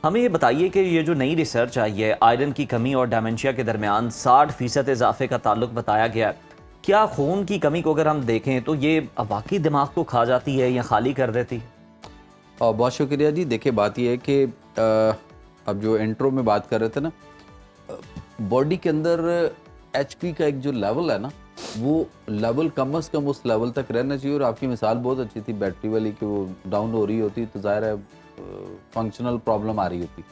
हमें ये बताइए कि ये जो नई रिसर्च आई है, आयरन की कमी और डेमेंशिया के दरमियान 60% इजाफे का ताल्लुक बताया गया है। क्या खून की कमी को अगर हम देखें तो ये वाकई दिमाग को खा जाती है या खाली कर देती है? और बहुत शुक्रिया जी। देखिए बात यह है कि अब जो इंट्रो में बात कर रहे थे ना, बॉडी के अंदर एचपी का एक जो लेवल है ना, वो लेवल कम से कम उस लेवल तक रहना चाहिए। और आपकी मिसाल बहुत अच्छी थी बैटरी वाली कि वो डाउन हो रही होती तो ज़ाहिर है फंक्शनल प्रॉब्लम आ रही होती।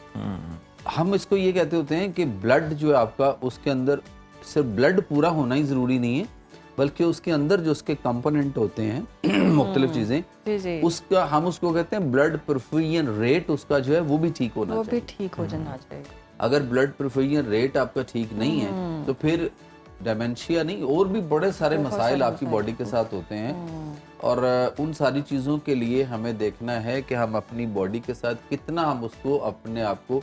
हम इसको ये कहते होते हैं कि ब्लड जो है आपका, उसके अंदर सिर्फ ब्लड पूरा होना ही ज़रूरी नहीं है, बल्कि उसके अंदर जो उसके कंपोनेंट होते हैं मुख्तलिफ चीज़ें, उसका हम उसको कहते हैं ब्लड परफ्यूजन रेट, उसका जो है वो भी ठीक होना चाहिए। वो भी ठीक हो जाना चाहिए। अगर ब्लड परफ्यूजन रेट आपका ठीक नहीं है तो फिर डेमेंशिया नहीं, और भी बड़े सारे मसाइल आपकी बॉडी के साथ होते हैं। और उन सारी चीज़ों के लिए हमें देखना है कि हम अपनी बॉडी के साथ कितना हम उसको अपने आप को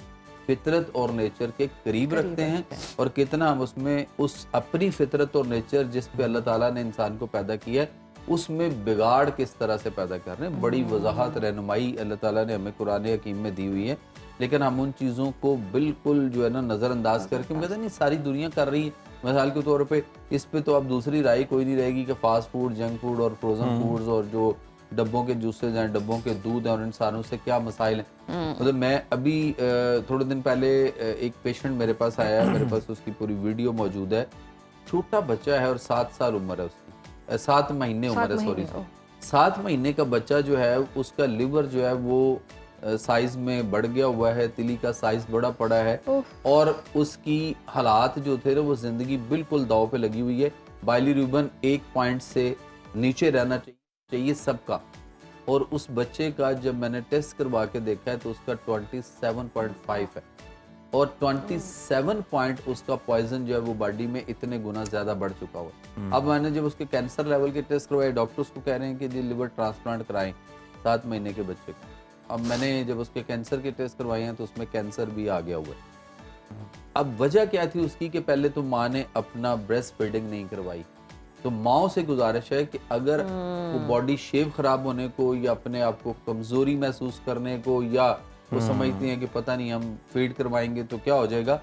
फितरत और नेचर के करीब रखते हैं, और कितना हम उसमें उस अपनी फितरत और नेचर जिस पे अल्लाह ताला ने इंसान को पैदा किया है उसमें बिगाड़ किस तरह से पैदा कर रहे हैं। बड़ी वजाहत रहनुमाई अल्लाह ताला ने हमें कुरान हकीम में दी हुई है, लेकिन हम उन चीज़ों को बिल्कुल जो है ना नज़रअंदाज करके, हम कहते हैं नहीं सारी दुनिया कर रही है। मिसाल के तौर पे इस पे तो अब दूसरी राय कोई नहीं रहेगी कि फास्ट फूड, जंक फूड और फ्रोजन फूड्स और जो डब्बों के जूसेज हैं, डब्बों के दूध हैं, और इंसानों से क्या मसाइल हैं। मतलब मैं अभी थोड़े दिन पहले एक पेशेंट मेरे पास आया है, मेरे पास उसकी पूरी वीडियो मौजूद है। छोटा बच्चा है और 7 साल उम्र है उसकी, 7 महीने उम्र है, सॉरी 7 महीने का बच्चा जो है उसका लिवर जो है वो साइज में बढ़ गया हुआ है, तिली का साइज बड़ा पड़ा है, और उसकी हालात जो थे वो जिंदगी बिल्कुल दाव पे लगी हुई है। बाइलीरुबिन 1 पॉइंट से नीचे रहना चाहिए सबका, और उस बच्चे का जब मैंने टेस्ट करवा के देखा है तो उसका 27.5 है, और 27 पॉइंट उसका पॉइजन जो है वो बॉडी में इतने गुना ज्यादा बढ़ चुका हुआ है। अब मैंने जब उसके कैंसर लेवल के टेस्ट करवाए, डॉक्टर उसको कह रहे हैं कि जी लिवर ट्रांसप्लांट कराएं 7 महीने के बच्चे का। अब मैंने जब उसके कैंसर के टेस्ट करवाए हैं तो उसमें कैंसर भी आ गया हुआ है। अब वजह क्या थी उसकी कि पहले तो माँ ने अपना ब्रेस्ट फीडिंग नहीं करवाई। तो माओ से गुजारिश है कि अगर वो बॉडी शेप खराब होने को या अपने आप को कमजोरी महसूस करने को, या वो समझती हैं कि पता नहीं हम फीड करवाएंगे तो क्या हो जाएगा,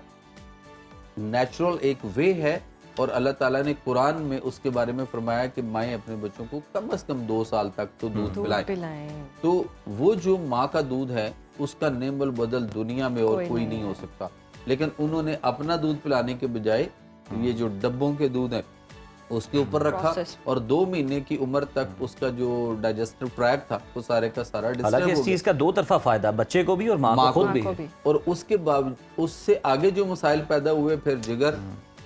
नेचुरल एक वे है। और अल्लाह ताला ने कुरान में उसके बारे में फरमाया कि माएँ अपने बच्चों को कम से कम 2 साल तक तो दूध पिलाएं। तो वो जो माँ का दूध है उसका नेमल बदल दुनिया में और कोई नहीं हो सकता। लेकिन उन्होंने अपना दूध पिलाने के बजाय ये जो डब्बों के दूध है उसके ऊपर रखा, और 2 महीने की उम्र तक उसका जो डाइजेस्टिव ट्रैक्ट था वो सारे का सारा डिस्टर्ब हो गया। इस चीज का 2 तरफा फायदा, बच्चे को भी और माँ को खुद भी। और उसके बाद उससे आगे जो मसाइल पैदा हुए, फिर जिगर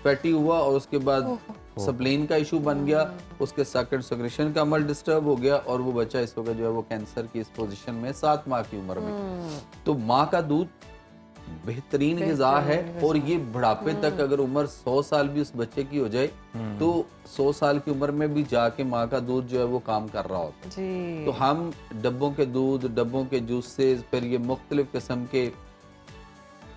फैटी हुआ, और उसके बाद स्प्लीन का इशू बन गया, उसके सेकंड सेक्रेशन का अमल डिस्टर्ब हो गया, और वो बच्चा इस वक्त जो है वो कैंसर की इस पोजीशन में 7 माह की उम्र में। तो माँ का दूध बेहतरीन गिज़ा है, और ये बुढ़ापे तक अगर उम्र 100 साल भी उस बच्चे की हो जाए तो 100 साल की उम्र में भी जाके माँ का दूध जो है वो काम कर रहा होता है। तो हम डब्बों के दूध, डब्बों के जूसेस, फिर ये मुख्तलिफ किस्म के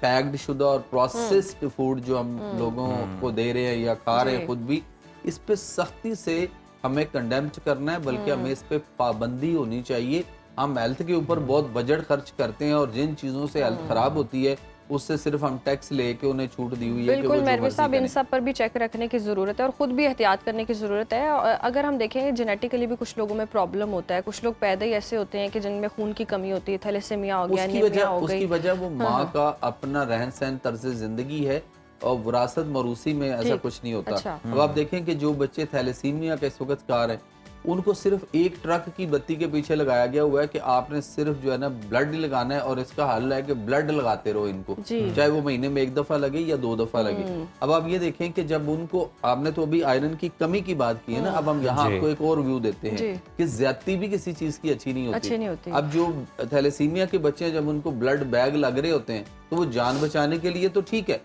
पैक्ड शुदा और प्रोसेस्ड फूड जो हम लोगों को दे रहे हैं या खा रहे हैं खुद भी, इस पे सख्ती से हमें कंडेम करना है, बल्कि हमें इस पे पाबंदी होनी चाहिए। हम हेल्थ के ऊपर बहुत बजट खर्च करते हैं, और जिन चीज़ों से हेल्थ खराब होती है उससे सिर्फ हम टैक्स लेके उन्हें छूट दी हुई है। बिल्कुल मेहरबान साहब, इन सब पर भी चेक रखने की ज़रूरत है और ख़ुद भी एहतियात करने की ज़रूरत है। अगर हम देखें जेनेटिकली भी कुछ लोगों में प्रॉब्लम होता है, कुछ लोग पैदा ही ऐसे होते हैं कि जिनमें खून की कमी होती है, थैलेसीमिया हो गया, एनीमिया हो गई। उसकी वजह वो माँ का अपना रहन सहन, तर्ज ज़िंदगी है, और विरासत मरूसी में ऐसा कुछ नहीं होता। अच्छा। अब आप देखें कि जो बच्चे थैलेसीमिया के इस वक्त कार हैं, उनको सिर्फ एक ट्रक की बत्ती के पीछे लगाया गया हुआ है कि आपने सिर्फ जो है ना ब्लड लगाना है, और इसका हल है कि ब्लड लगाते रहो इनको, चाहे वो महीने में 1 दफा लगे या 2 दफा लगे। अब आप ये देखें कि जब उनको, आपने तो अभी आयरन की कमी की बात की है ना, अब हम यहाँ आपको एक और व्यू देते हैं कि ज्यादती भी किसी चीज की अच्छी नहीं होती। अब जो थैलेसीमिया के बच्चे हैं, जब उनको ब्लड बैग लग रहे होते हैं तो वो जान बचाने के लिए तो ठीक है,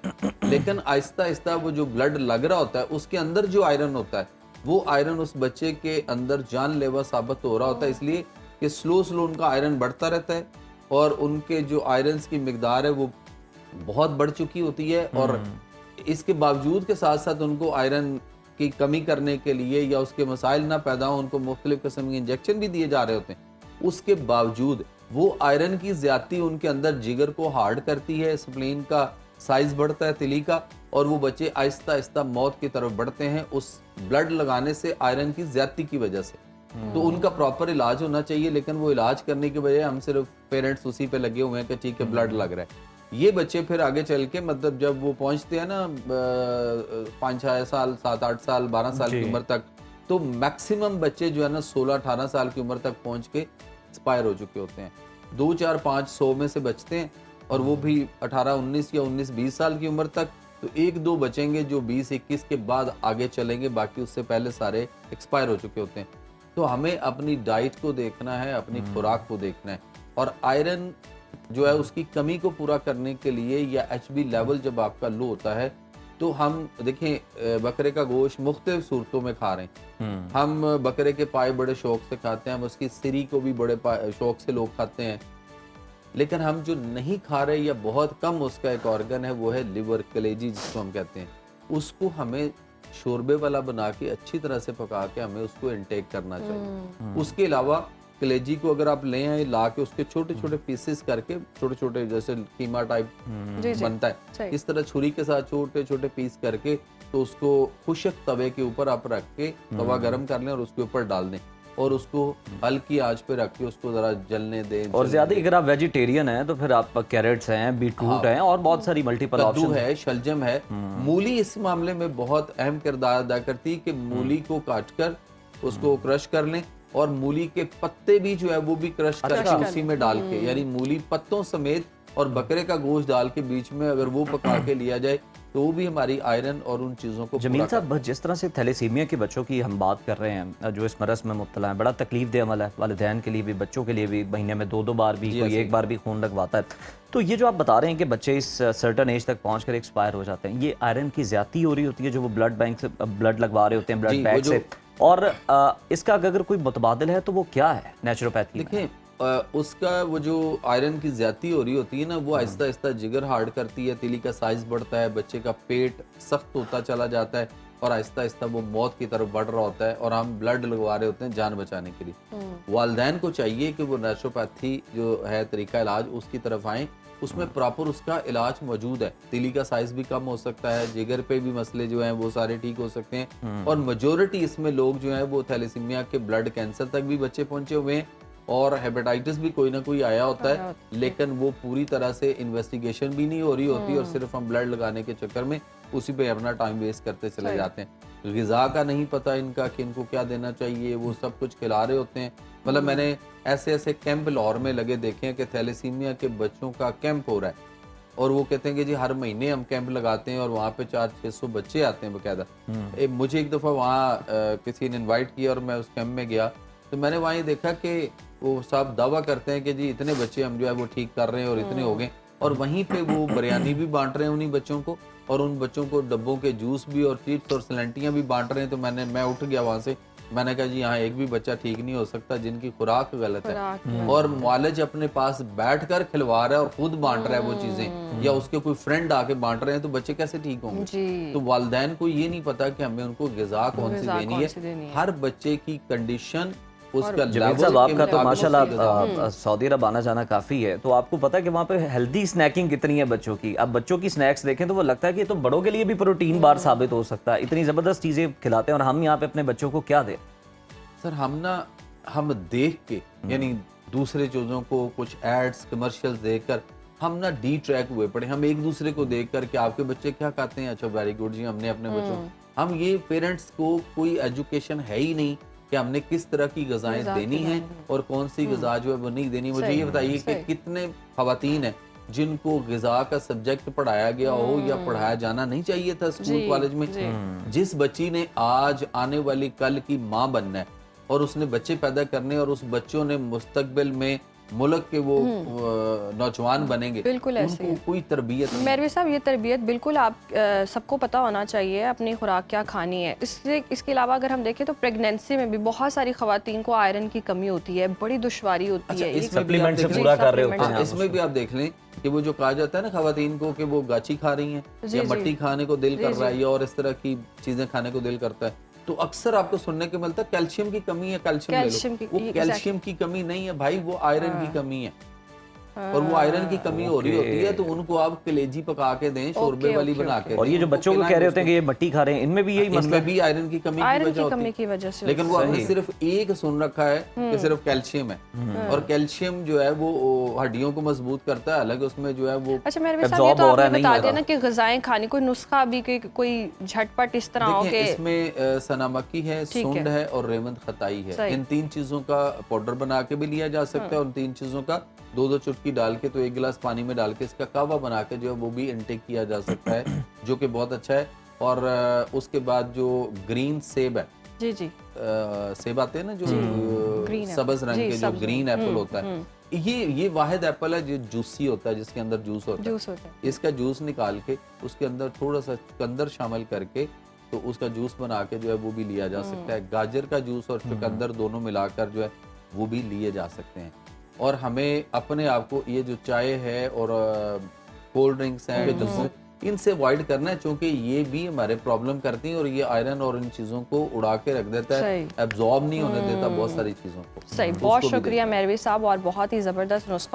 लेकिन आहिस्ता आहिस्ता वो जो ब्लड लग रहा होता है उसके अंदर जो आयरन होता है वो आयरन उस बच्चे के अंदर जानलेवा साबित हो रहा होता है, इसलिए कि स्लो स्लो उनका आयरन बढ़ता रहता है, और उनके जो आयरन की मिकदार है वो बहुत बढ़ चुकी होती है। और इसके बावजूद के साथ साथ उनको आयरन की कमी करने के लिए या उसके मसाइल ना पैदा हो, उनको मुख्तलिफ किस्म के इंजेक्शन भी दिए जा रहे होते हैं। उसके बावजूद वो आयरन की ज्यादती उनके अंदर जिगर को हार्ड करती है, स्प्लीन का साइज बढ़ता है तिली का, और वो बच्चे आहिस्ता आहिस्ता मौत की तरफ बढ़ते हैं उस ब्लड लगाने से, आयरन की ज्यादती की वजह से। तो उनका प्रॉपर इलाज होना चाहिए, लेकिन वो इलाज करने के बजाय हम सिर्फ पेरेंट्स उसी पे लगे हुए हैं कि ठीक है ब्लड लग रहा है। ये बच्चे फिर आगे चल के मतलब जब वो पहुंचते हैं ना 5-6 साल, 7-8 साल, 12 साल की उम्र तक, तो मैक्सिमम बच्चे जो है ना 16-18 साल की उम्र तक पहुंच के एक्सपायर हो चुके होते हैं। 2-4-5-100 में से बचते हैं, और वो भी 18-19 या 19-20 साल की उम्र तक। तो 1-2 बचेंगे जो 20-21 के बाद आगे चलेंगे, बाकी उससे पहले सारे एक्सपायर हो चुके होते हैं। तो हमें अपनी डाइट को देखना है, अपनी खुराक को देखना है, और आयरन जो है उसकी कमी को पूरा करने के लिए, या HB लेवल जब आपका लो होता है, तो हम देखें बकरे का गोश्त मुख्तलिफ सूरतों में खा रहे हैं। हम बकरे के पाए बड़े शौक से खाते हैं, हम उसकी सिरी को भी बड़े शौक से लोग खाते हैं, लेकिन हम जो नहीं खा रहे या बहुत कम उसका एक ऑर्गन है, वो है लिवर, कलेजी जिसको हम कहते हैं। उसको हमें शोरबे वाला बना के अच्छी तरह से पका के हमें उसको इनटेक करना चाहिए। उसके अलावा कलेजी को अगर आप ले आए, ला के उसके छोटे छोटे पीसेस करके, छोटे छोटे जैसे कीमा टाइप बनता है, इस तरह छुरी के साथ छोटे छोटे पीस करके, तो उसको खुशक तवे के ऊपर आप रख के तवा गर्म कर लें और उसके ऊपर डाल दें, और उसको हल्की आंच पे रख के उसको जरा जलने दें। और ज्यादा अगर आप वेजिटेरियन हैं तो फिर आप कैरेट्स हैं, बीटरूट हैं, और बहुत सारी मल्टीपल कद्दू ऑप्शन है, शलजम है। मूली इस मामले में बहुत अहम किरदार अदा करती है कि मूली को काट कर उसको क्रश कर लें, और मूली के पत्ते भी जो है वो भी क्रश करके उसी में डाल के, यानी मूली पत्तों समेत और बकरे का गोश्त डाल के बीच में अगर वो पका के लिया जाए, तो वो भी हमारी आयरन और उन चीज़ों को। जमील साहब, जिस तरह से थैलेसीमिया के बच्चों की हम बात कर रहे हैं जो इस मरज़ में मुब्तला हैं, बड़ा तकलीफ दे अमल है, वालिदैन के लिए भी, बच्चों के लिए भी। महीने में 2-2 बार भी, कोई एक बार भी खून लगवाता है। तो ये जो आप बता रहे हैं कि बच्चे इस सर्टन एज तक पहुँच कर एक्सपायर हो जाते हैं, ये आयरन की ज़्यादती हो रही होती है जो वो ब्लड बैंक से ब्लड लगवा रहे होते हैं, ब्लड बैंक से, और इसका अगर कोई मुतबादिल है तो वो क्या है नेचुरोपैथी? देखिए, उसका वो जो आयरन की ज्यादती हो रही होती है ना, वो आहिस्ता आहिस्ता जिगर हार्ड करती है, तिली का साइज बढ़ता है, बच्चे का पेट सख्त होता चला जाता है, और आहिस्ता आहिस्ता वो मौत की तरफ बढ़ रहा होता है, और हम ब्लड लगवा रहे होते हैं जान बचाने के लिए। वालिदैन को चाहिए कि वो नेचुरोपैथी जो है तरीका इलाज, उसकी तरफ आए, उसमें प्रॉपर उसका इलाज मौजूद है। तिली का साइज भी कम हो सकता है, जिगर पे भी मसले जो हैं वो सारे ठीक हो सकते हैं, और मेजोरिटी इसमें लोग जो हैं वो थैलेसीमिया के ब्लड कैंसर तक भी बच्चे पहुंचे हुए हैं, और हेपेटाइटिस भी कोई ना कोई आया होता है, लेकिन वो पूरी तरह से इन्वेस्टिगेशन भी नहीं हो रही होती, और सिर्फ हम ब्लड लगाने के चक्कर में उसी पे अपना टाइम वेस्ट करते चले जाते हैं। ग़िज़ा का नहीं पता इनका कि इनको क्या देना चाहिए, वो सब कुछ खिला रहे होते हैं। मतलब मैंने ऐसे ऐसे कैंप लाहौर में लगे देखे हैं कि थैलेसीमिया के बच्चों का कैंप हो रहा है, और वो कहते हैं कि जी हर महीने हम कैंप लगाते हैं, और वहाँ पे 400-600 बच्चे आते हैं बाकायदा। मुझे एक दफ़ा वहाँ किसी ने इन्वाइट किया और मैं उस कैंप में गया, तो मैंने वहाँ ये देखा कि वो सब दावा करते हैं कि जी इतने बच्चे हम जो है वो ठीक कर रहे हैं और इतने हो गए, और वहीं पे वो बिरयानी भी बांट रहे हैं उन्हीं बच्चों को, और उन बच्चों को डब्बों के जूस भी और चिप्स और सलेंटियाँ भी बांट रहे हैं। तो मैं उठ गया वहाँ से, मैंने कहा जी यहाँ एक भी बच्चा ठीक नहीं हो सकता जिनकी खुराक गलत है, और मुआलिज अपने पास बैठकर खिलवा रहा है और खुद बांट रहा है वो चीजें, या उसके कोई फ्रेंड आके बांट रहे हैं, तो बच्चे कैसे ठीक होंगे? तो वालिदैन को ये नहीं पता कि हमें उनको ग़िज़ा कौन सी देनी है। हर बच्चे की कंडीशन, उसका जमील साहब, आपका तो माशाल्लाह सऊदी अरब आना जाना काफ़ी है, तो आपको पता है कि वहाँ पे हेल्दी स्नैकिंग कितनी है बच्चों की। अब बच्चों की स्नैक्स देखें तो वो लगता है कि ये तो बड़ों के लिए भी प्रोटीन बार साबित हो सकता है, इतनी ज़बरदस्त चीज़ें खिलाते हैं, और हम यहाँ पे अपने बच्चों को क्या दें? सर हम देख के, यानी दूसरे चीज़ों को कुछ एड्स, कमर्शियल्स देखकर हम ना डी ट्रैक हुए पड़े। हम एक दूसरे को देख कर कि आपके बच्चे क्या खाते हैं, अच्छा वेरी गुड जी, हमने अपने बच्चों, हम ये पेरेंट्स को कोई एजुकेशन है ही नहीं कि हमने किस तरह की ग़िज़ाएं देनी हैं और कौन सी ग़िज़ा जो है वो नहीं देनी। मुझे ये बताइए कि कितने ख़वातीन हैं जिनको ग़िज़ा का सब्जेक्ट पढ़ाया गया हो या पढ़ाया जाना नहीं चाहिए था स्कूल कॉलेज में। जिस बच्ची ने आज आने वाली कल की माँ बनना है और उसने बच्चे पैदा करने, और उस बच्चों ने मुस्तकबिल में मुल्क के वो नौजवान बनेंगे, बिल्कुल ऐसे कोई तरबियत नहीं। मेरवी साहब, ये तरबियत बिल्कुल आप सबको पता होना चाहिए अपनी खुराक क्या खानी है। इसके अलावा अगर हम देखें तो प्रेगनेंसी में भी बहुत सारी खवातीन को आयरन की कमी होती है, बड़ी दुश्वारी होती है। सप्लीमेंट से पूरा कर रहे होते हैं। इसमें भी आप देख लें कि वो जो कहा जाता है ना खवातीन को कि वो गाची खा रही हैं या मट्टी खाने को दिल कर रहा है या और इस तरह की चीजें खाने को दिल करता है, तो अक्सर आपको सुनने को मिलता है कैल्शियम की कमी है, कैल्शियम ले कैल्शियम लो। की- वो exactly। कैल्शियम की कमी नहीं है भाई, वो आयरन की कमी है। और वो आयरन की कमी हो रही होती है तो उनको आप कलेजी पका के दें, शोरबे वाली बना के और दें, ये जो उनको बच्चों को खिलाएं, कह रहे होते हैं कि उसको- ये मट्टी खा रहे हैं, इनमें भी यही मसला इनमें भी आयरन की कमी की आयरन वजह की होती कमी है। की वजह से लेकिन वो हमने सिर्फ एक सुन रखा है कि सिर्फ कैल्शियम है, और कैल्शियम जो है वो हड्डियों को मजबूत करता है, हालांकि उसमें जो है वो अच्छा मेरे साहब, ये absorb तो हो रहा है, आपने नहीं बता हो दिया रहा। ना कि ग़िज़ाएं खानी, कोई नुस्खा भी कोई झटपट इस तरह हो देखिए के इसमें सना मक्की है, ठीक है। सुंड है और रेवंत खताई है। सही। इन 3 चीजों का पाउडर बना के भी लिया जा सकता है, और 3 चीजों का 2-2 चुटकी डाल के, तो 1 गिलास पानी में डाल के इसका कावा बना के जो है वो भी इनटेक किया जा सकता है, जो कि बहुत अच्छा है। और उसके बाद जो ग्रीन सेब है, जी जी सेब आते हैं ना जो ग्रीन सब्ज एप्पल। रंग जी, के, जो सब्ज ग्रीन एप्पल होता है, ये वाहिद एप्पल है जो जूसी होता है, जिसके अंदर जूस होता है। जूस होता है। इसका जूस निकाल के उसके अंदर थोड़ा सा चुकंदर शामिल करके, तो उसका जूस बना के जो है वो भी लिया जा सकता है। गाजर का जूस और चुकंदर दोनों मिलाकर जो है वो भी लिए जा सकते हैं। और हमें अपने आप को ये जो चाय है और कोल्ड ड्रिंक्स हैं, जूस, इनसे अवॉइड करना है, क्योंकि ये भी हमारे प्रॉब्लम करती हैं और ये आयरन और इन चीज़ों को उड़ा के रख देता है, सही। एब्जॉर्ब नहीं होने देता बहुत सारी चीज़ों को। सही, तो बहुत उसको भी शुक्रिया मेहरवी साहब, और बहुत ही ज़बरदस्त नुस्खा